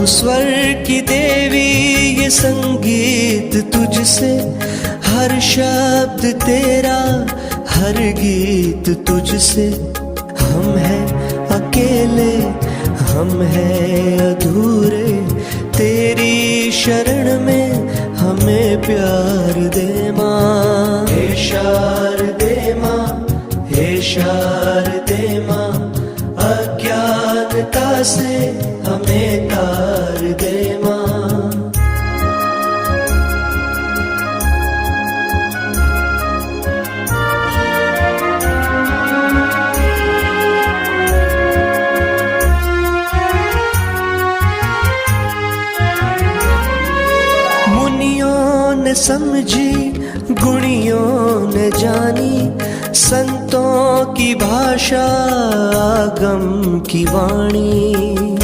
तू स्वर की देवी, ये संगीत तुझसे, हर शब्द तेरा, हर गीत तुझसे। हम हैं अकेले, हम हैं अधूरे, तेरी शरण में हमें प्यार दे माँ। हे शारदे माँ, हे शारदे माँ, अज्ञानता से हमें तार दे माँ। मुनियों ने समझी, गुणियों ने जानी, संतों की भाषा, आगम की वाणी।